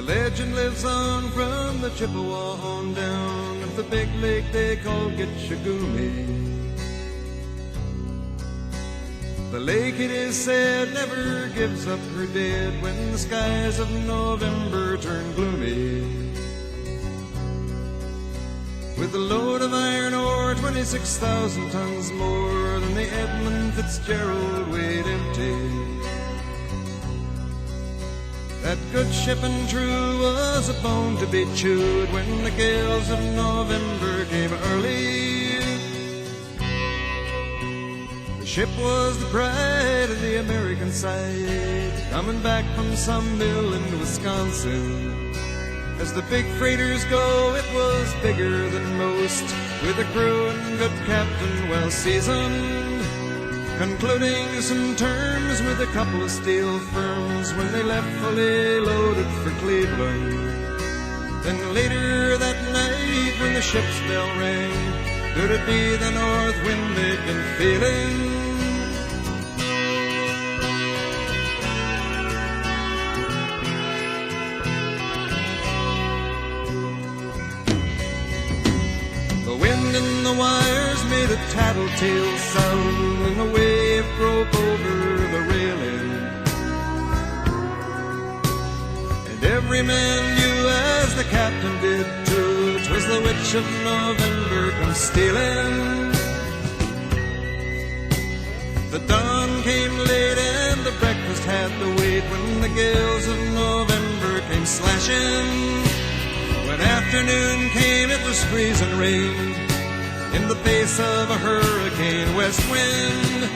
legend lives on from the Chippewa on down of the big lake they call Gitchagumi. The lake, it is said, never gives up her dead when the skies of November turn gloomy. With a load of iron ore, 26,000 tons more than the Edmund Fitzgerald weighed empty. That good ship and true was a bone to be chewed when the gales of November came early. The ship was the pride of the American side, coming back from some mill in Wisconsin. As the big freighters go, it was bigger than most, with a crew and good captain well seasoned, concluding some terms with a couple of steel firms when they left fully loaded for Cleveland. Then later that night when the ship's bell rang, could it be the north wind they'd been feeling? The wind in the wires made a tattletale sound, and the wave broke over the railing. And every man knew, as the captain did too, 'twas the witch of November come stealing. The dawn came late and the breakfast had to wait when the gales of November came slashing. When afternoon came, it was freezing rain in the face of a hurricane west wind.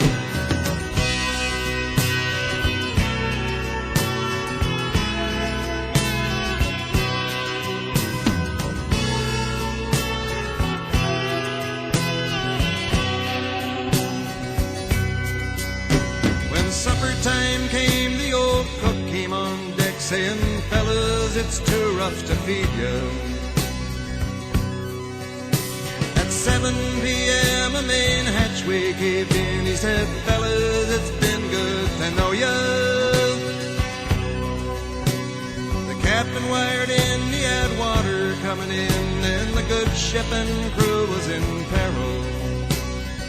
When supper time came, the old cook came on deck saying, "Fellas, it's too rough to feed you." At 7 p.m. a main hatchway caved in. He said, "Fellas, it's been good to know ya." The captain wired in, he had water coming in, and the good ship and crew was in peril.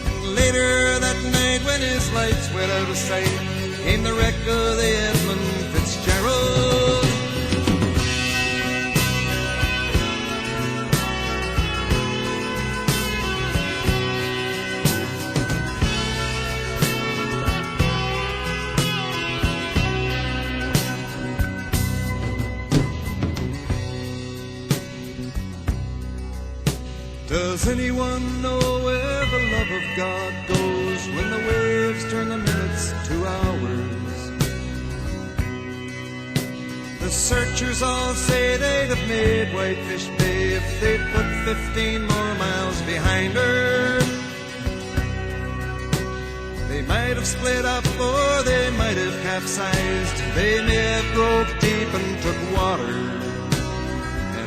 And later that night when his lights went out of sight, came the wreck of the Edmund Fitzgerald. Does anyone know where the love of God goes when the waves turn the minutes to hours? The searchers all say they'd have made Whitefish Bay if they'd put 15 more miles behind her. They might have split up or they might have capsized. They may have broke deep and took water.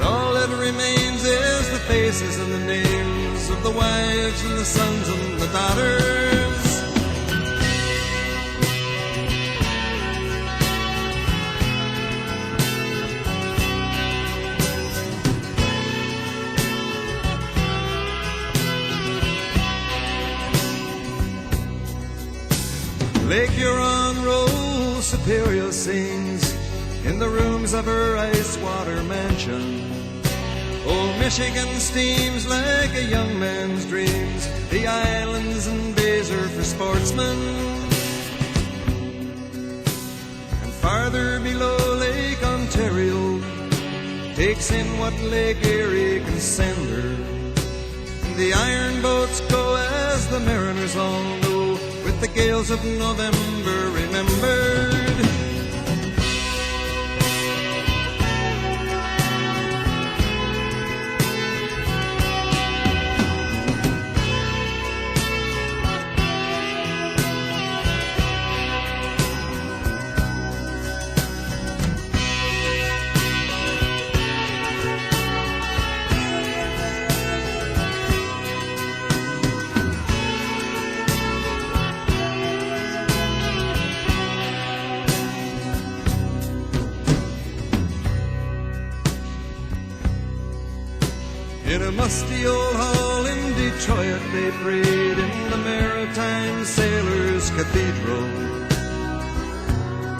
All that remains is the faces and the names of the wives and the sons and the daughters. Lake Huron rolls, Superior sings in the rooms of her ice-water mansion. Old Michigan steams like a young man's dreams, the islands and bays are for sportsmen. And farther below, Lake Ontario takes in what Lake Erie can send her. And the iron boats go, as the mariners all know, with the gales of November remembered. In a musty old hall in Detroit, they prayed in the Maritime Sailors' Cathedral.